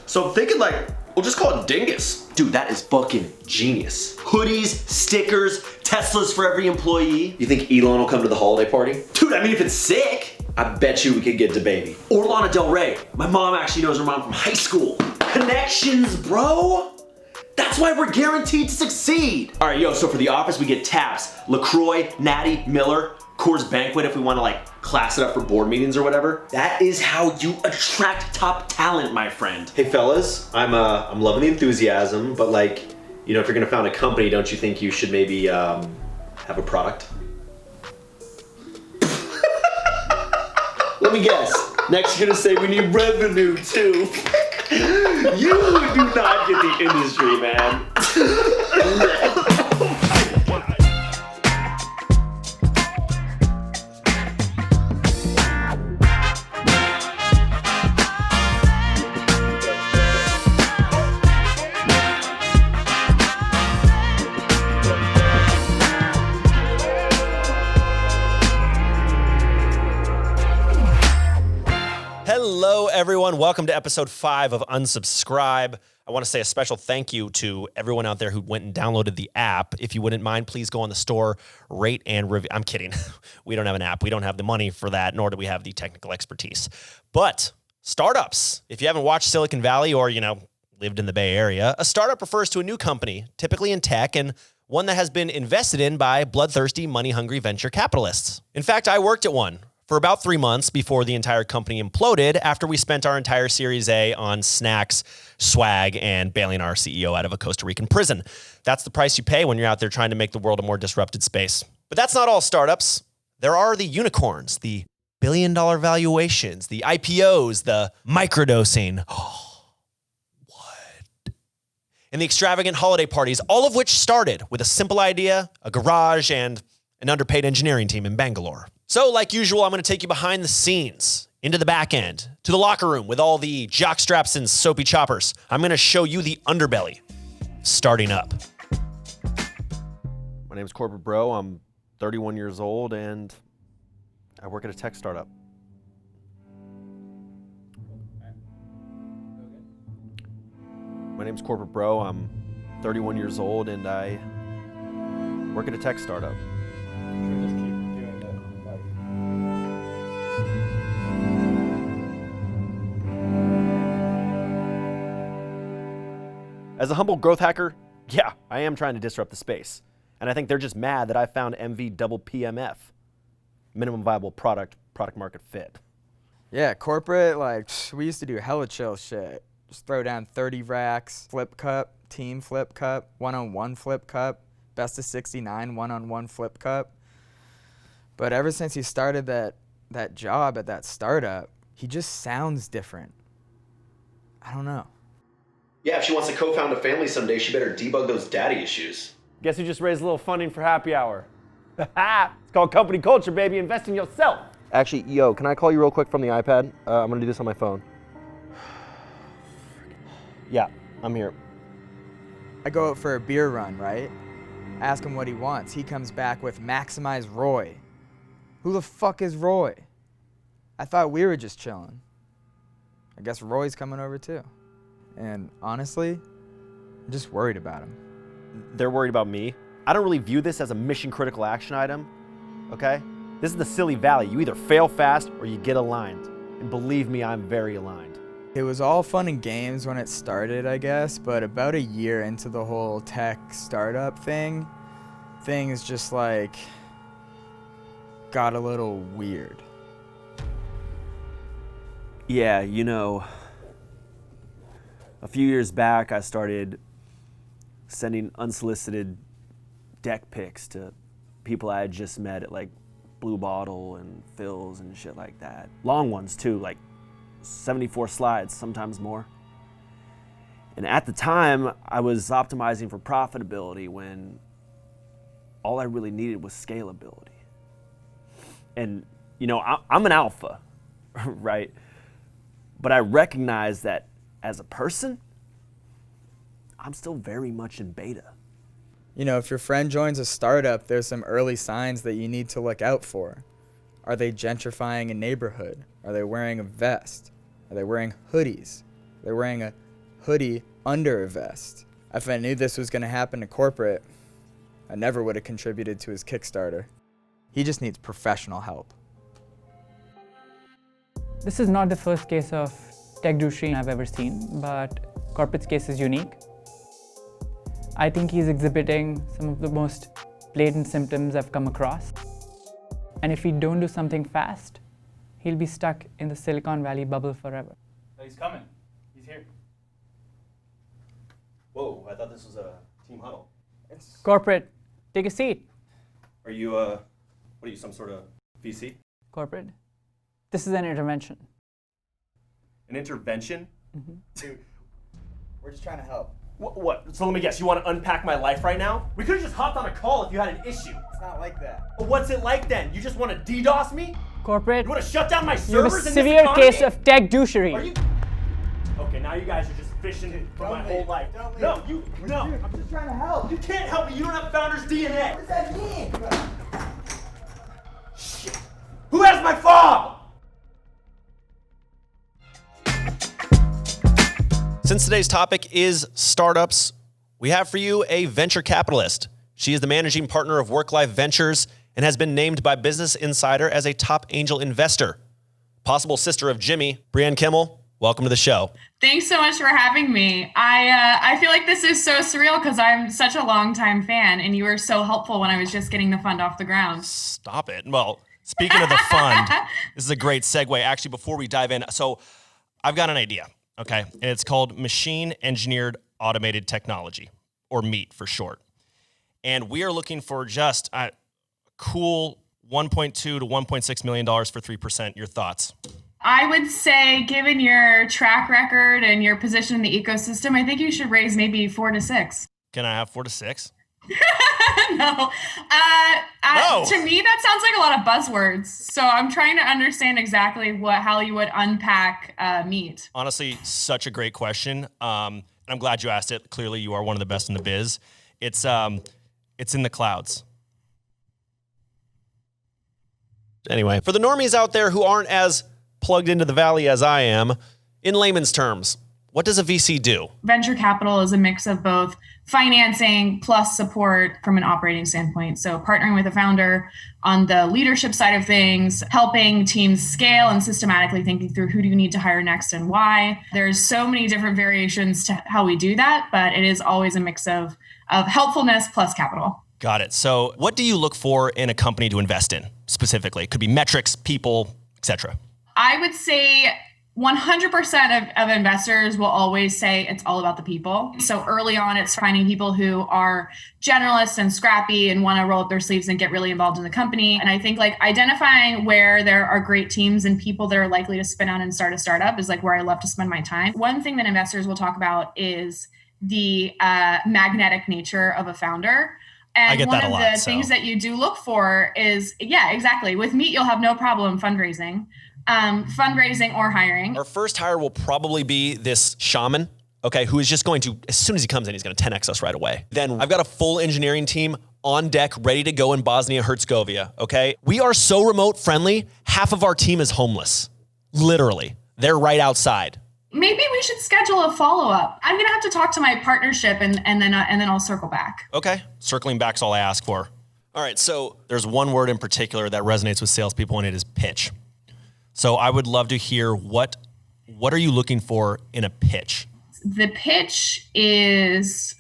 So I'm thinking like, we'll just call it Dingus. Dude, that is fucking genius. Hoodies, stickers, Teslas for every employee. You think Elon will come to the holiday party? Dude, I mean, if it's sick. I bet you we could get DaBaby. Or Lana Del Rey. My mom actually knows her mom from high school. Connections, bro. That's why we're guaranteed to succeed. All right, yo, so for the office, we get Taps, LaCroix, Natty, Miller, Coors Banquet if we want to like class it up for board meetings or whatever. That is how you attract top talent, my friend. Hey fellas, I'm loving the enthusiasm, but like, you know, if you're gonna found a company, don't you think you should maybe have a product? Let me guess. Next, you're gonna say we need revenue too. You do not get the industry, man. Hello, everyone. Welcome to episode 5 of Unsubscribe. I want to say a special thank you to everyone out there who went and downloaded the app. If you wouldn't mind, please go on the store, rate and review. I'm kidding. We don't have an app. We don't have the money for that, nor do we have the technical expertise. But startups, if you haven't watched Silicon Valley or, lived in the Bay Area, a startup refers to a new company, typically in tech, and one that has been invested in by bloodthirsty, money-hungry venture capitalists. In fact, I worked at one for about 3 months before the entire company imploded after we spent our entire Series A on snacks, swag, and bailing our CEO out of a Costa Rican prison. That's the price you pay when you're out there trying to make the world a more disrupted space. But that's not all startups. There are the unicorns, the billion-dollar valuations, the IPOs, the microdosing. What? And the extravagant holiday parties, all of which started with a simple idea, a garage, and an underpaid engineering team in Bangalore. So like usual, I'm going to take you behind the scenes, into the back end, to the locker room with all the jock straps and soapy choppers. I'm going to show you the underbelly, starting up. My name's Corporate Bro. I'm 31 years old and I work at a tech startup. My name's Corporate Bro. I'm 31 years old and I work at a tech startup. As a humble growth hacker, yeah, I am trying to disrupt the space. And I think they're just mad that I found MV double PMF, minimum viable product market fit. Yeah, corporate, we used to do hella chill shit. Just throw down 30 racks, flip cup, team flip cup, one-on-one flip cup, best of 69 one-on-one flip cup. But ever since he started that job at that startup, he just sounds different. I don't know. Yeah, if she wants to co-found a family someday, she better debug those daddy issues. Guess who just raised a little funding for happy hour? It's called company culture, baby. Invest in yourself. Actually, yo, can I call you real quick from the iPad? I'm gonna do this on my phone. Yeah, I'm here. I go out for a beer run, right? Ask him what he wants. He comes back with maximize Roy. Who the fuck is Roy? I thought we were just chilling. I guess Roy's coming over too. And honestly, I'm just worried about him. They're worried about me. I don't really view this as a mission critical action item, okay? This is the silly valley. You either fail fast or you get aligned. And believe me, I'm very aligned. It was all fun and games when it started, I guess, but about a year into the whole tech startup thing, things just got a little weird. Yeah, a few years back, I started sending unsolicited deck pics to people I had just met at Blue Bottle and Phil's and shit like that. Long ones too, 74 slides, sometimes more. And at the time, I was optimizing for profitability when all I really needed was scalability. And, I'm an alpha, right? But I recognize that as a person, I'm still very much in beta. If your friend joins a startup, there's some early signs that you need to look out for. Are they gentrifying a neighborhood? Are they wearing a vest? Are they wearing hoodies? Are they wearing a hoodie under a vest. If I knew this was going to happen to corporate, I never would have contributed to his Kickstarter. He just needs professional help. This is not the first case of tech douchery I've ever seen, but Corporate's case is unique. I think he's exhibiting some of the most blatant symptoms I've come across. And if we don't do something fast, he'll be stuck in the Silicon Valley bubble forever. He's coming. He's here. Whoa, I thought this was a team huddle. Corporate, take a seat. Are you, what are you, some sort of VC? Corporate, this is an intervention. An intervention? Dude, we're just trying to help. What? So let me guess, you want to unpack my life right now? We could have just hopped on a call if you had an issue. It's not like that. What's it like then? You just want to DDoS me? Corporate, You want to shut down my you have servers a in severe this case economy? of tech douchery. Are you? Okay, now you guys are just fishing for my whole life. Don't leave. No, I'm just trying to help. you can't help me. You don't have founder's DNA. What does that mean? Shit. Who has my fob? Since today's topic is startups, we have for you a venture capitalist. She is the managing partner of Work Life Ventures and has been named by Business Insider as a top angel investor. Possible sister of Jimmy, Brianne Kimmel, welcome to the show. Thanks so much for having me. I feel like this is so surreal because I'm such a longtime fan, and you were so helpful when I was just getting the fund off the ground. Stop it. Well, speaking of the fund, this is a great segue. Actually, before we dive in, so I've got an idea, okay? And it's called Machine Engineered Automated Technology, or MEAT for short. And we are looking for just a cool $1.2 to $1.6 million for 3%. Your thoughts? I would say, given your track record and your position in the ecosystem, I think you should raise maybe 4 to 6. Can I have 4 to 6? No. No. To me, that sounds like a lot of buzzwords. So I'm trying to understand exactly how you would unpack MEAT. Honestly, such a great question. And I'm glad you asked it. Clearly, you are one of the best in the biz. It's in the clouds. Anyway, for the normies out there who aren't as plugged into the valley as I am, in layman's terms, what does a VC do? Venture capital is a mix of both financing plus support from an operating standpoint. So partnering with a founder on the leadership side of things, helping teams scale and systematically thinking through who do you need to hire next and why. There's so many different variations to how we do that, but it is always a mix of helpfulness plus capital. Got it. So what do you look for in a company to invest in specifically? It could be metrics, people, etc. I would say 100% of investors will always say it's all about the people. So early on, it's finding people who are generalists and scrappy and want to roll up their sleeves and get really involved in the company. And I think like identifying where there are great teams and people that are likely to spin out and start a startup is like where I love to spend my time. One thing that investors will talk about is the magnetic nature of a founder. And one of the things that you do look for is, yeah, exactly. With MEAT, you'll have no problem fundraising or hiring. Our first hire will probably be this shaman, okay, who is just going to, as soon as he comes in, he's going to 10X us right away. Then I've got a full engineering team on deck, ready to go in Bosnia-Herzegovina, okay? We are so remote friendly, half of our team is homeless. Literally. They're right outside. Maybe we should schedule a follow-up. I'm going to have to talk to my partnership and then I'll circle back. Okay. Circling back's all I ask for. All right. So there's one word in particular that resonates with salespeople, and it is pitch. So I would love to hear what are you looking for in a pitch? The pitch is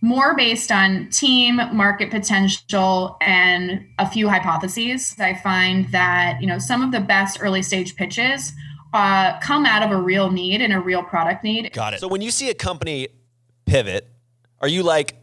more based on team, market potential, and a few hypotheses. I find that, some of the best early stage pitches come out of a real need and a real product need. Got it. So when you see a company pivot, are you like,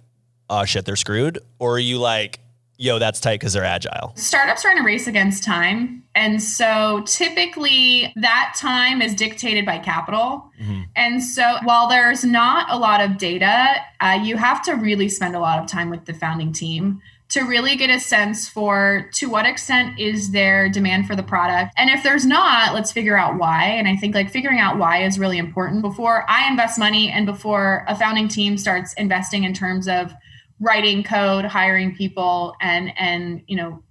oh shit, they're screwed? Or are you like, yo, that's tight because they're agile? Startups are in a race against time. And so typically that time is dictated by capital. Mm-hmm. And so while there's not a lot of data, you have to really spend a lot of time with the founding team to really get a sense for to what extent is there demand for the product. And if there's not, let's figure out why. And I think figuring out why is really important before I invest money and before a founding team starts investing in terms of writing code, hiring people, and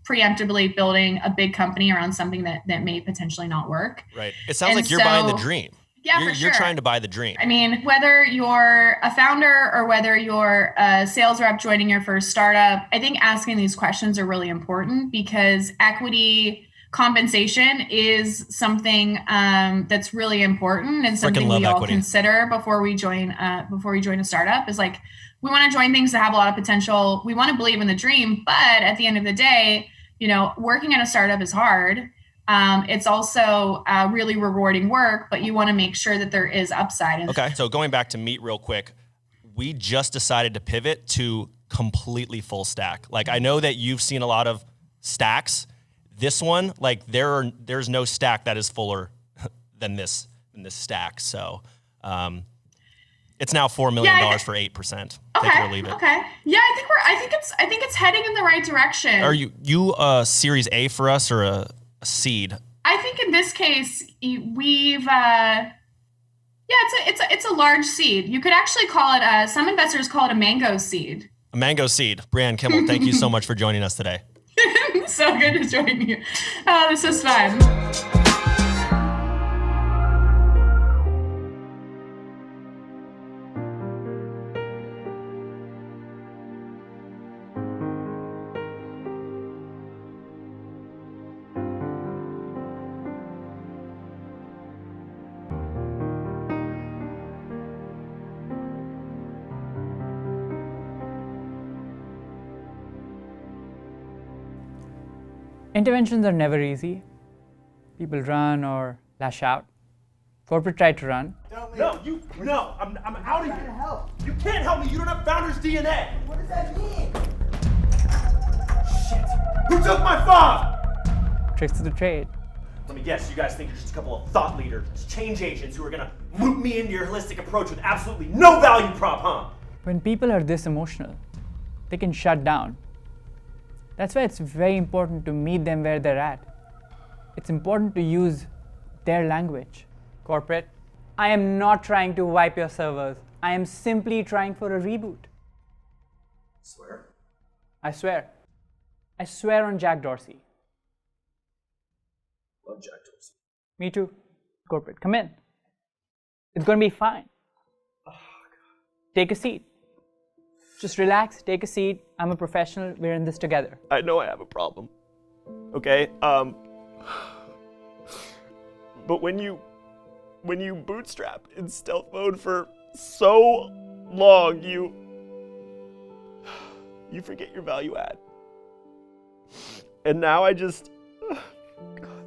preemptively building a big company around something that may potentially not work. Right. It sounds like you're buying the dream. Yeah, you're, for sure. You're trying to buy the dream. I mean, whether you're a founder or whether you're a sales rep joining your first startup, I think asking these questions are really important because equity compensation is something that's really important and something we all consider before we join a startup. Is like, we want to join things that have a lot of potential. We want to believe in the dream, but at the end of the day, working at a startup is hard. It's also really rewarding work, but you want to make sure that there is upside. Okay, so going back to Meet real quick, we just decided to pivot to completely full stack. Like, I know that you've seen a lot of stacks. This one, like, there's no stack that is fuller than this stack. So it's now $4 million for 8%. Okay. Take it or leave it. Okay. Yeah, I think it's heading in the right direction. Are you Series A for us or a seed? I think in this case we've it's a large seed. You could actually call it some investors call it a mango seed. A mango seed. Brianne Kimmel, thank you so much for joining us today. So good to join you. Oh, this is fun. Interventions are never easy. People run or lash out. Corporate tried to run. No, I'm out of here. Help. You can't help me. You don't have founder's DNA. What does that mean? Shit. Who took my phone? Tricks of the trade. Let me guess, you guys think you're just a couple of thought leaders, change agents who are gonna loop me into your holistic approach with absolutely no value prop, huh? When people are this emotional, they can shut down. That's why it's very important to meet them where they're at. It's important to use their language. Corporate, I am not trying to wipe your servers. I am simply trying for a reboot. Swear? I swear. I swear on Jack Dorsey. Love Jack Dorsey. Me too. Corporate, come in. It's going to be fine. Oh, God. Take a seat. Just relax, take a seat. I'm a professional. We're in this together. I know I have a problem. Okay? But when you bootstrap in stealth mode for so long, you forget your value add. And now I just God.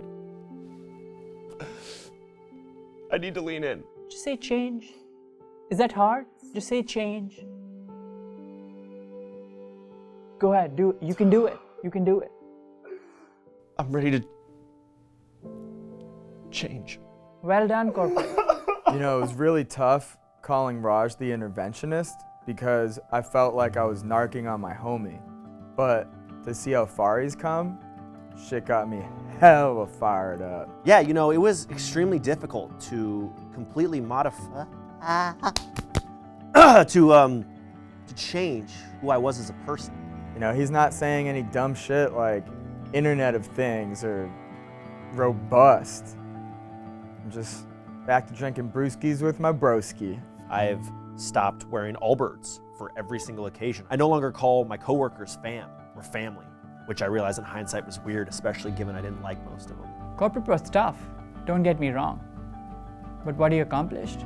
I need to lean in. Just say change. Is that hard? Just say change. Go ahead, do it. You can do it. You can do it. I'm ready to change. Well done, Corporate. It was really tough calling Raj the interventionist because I felt like I was narking on my homie. But to see how far he's come, shit got me hella fired up. Yeah, it was extremely difficult to completely modify, to change who I was as a person. He's not saying any dumb shit like Internet of Things or robust. I'm just back to drinking brewskis with my broski. I've stopped wearing Allbirds for every single occasion. I no longer call my coworkers fam or family, which I realize in hindsight was weird, especially given I didn't like most of them. Corporate was tough, don't get me wrong. But what he accomplished,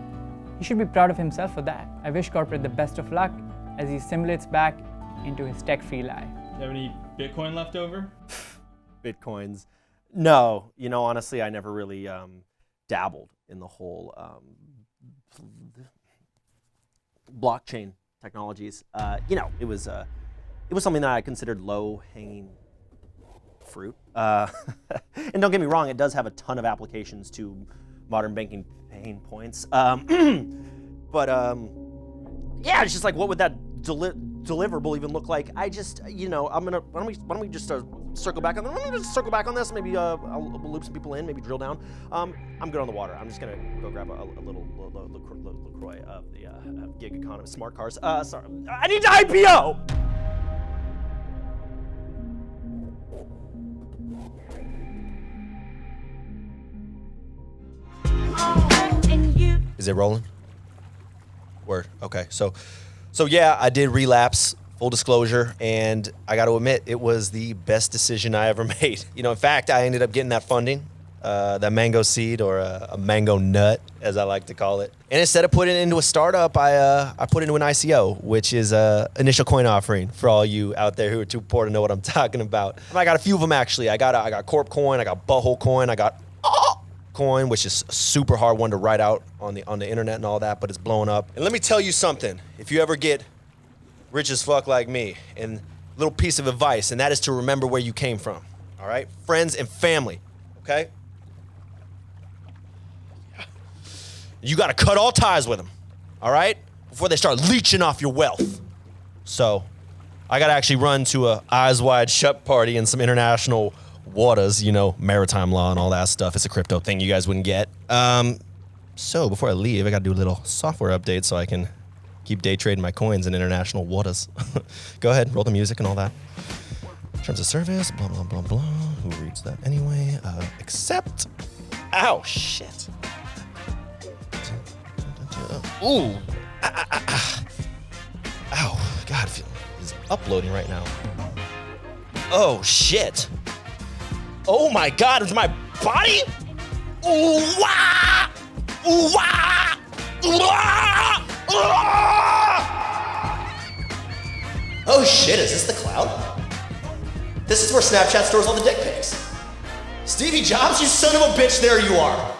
he should be proud of himself for that. I wish Corporate the best of luck as he simulates back into his tech-free life. Do you have any Bitcoin left over? Bitcoins. No, honestly, I never really dabbled in the whole blockchain technologies. It was something that I considered low-hanging fruit. And don't get me wrong, it does have a ton of applications to modern banking pain points. But yeah, it's just like, what would that deliverable even look like? I just, why don't we just circle back on this? Let me just circle back on this. Maybe I'll loop some people in, maybe drill down. I'm good on the water. I'm just gonna go grab a little LaCroix of the gig economy smart cars. Sorry, I need to IPO. And you Is it rolling? Word. Okay. So yeah, I did relapse, full disclosure, and I got to admit, it was the best decision I ever made. You know, in fact, I ended up getting that funding, that mango seed, or a mango nut, as I like to call it. And instead of putting it into a startup, I put it into an ICO, which is initial coin offering for all you out there who are too poor to know what I'm talking about. I got a few of them actually. I got Corp coin, I got Butthole coin, I got coin, which is a super hard one to write out on the internet and all that, but it's blowing up. And let me tell you something. If you ever get rich as fuck like me, and a little piece of advice, and that is to remember where you came from. All right, friends and family. Okay. You got to cut all ties with them, all right, before they start leeching off your wealth. So I got to actually run to a eyes wide shut party in some international waters, you know, maritime law and all that stuff. It's a crypto thing you guys wouldn't get. So before I leave, I got to do a little software update so I can keep day trading my coins in international waters. Go ahead, roll the music and all that. Terms of service, blah, blah, blah, blah. Who reads that anyway? Accept. Ow, shit. Ooh. Ow. God, it's uploading right now. Oh, shit. Oh, my God. It's my body? Ooh, wah! Ooh, wah! Ooh, wah! Oh, shit. Is this the cloud? This is where Snapchat stores all the dick pics. Stevie Jobs, you son of a bitch, there you are.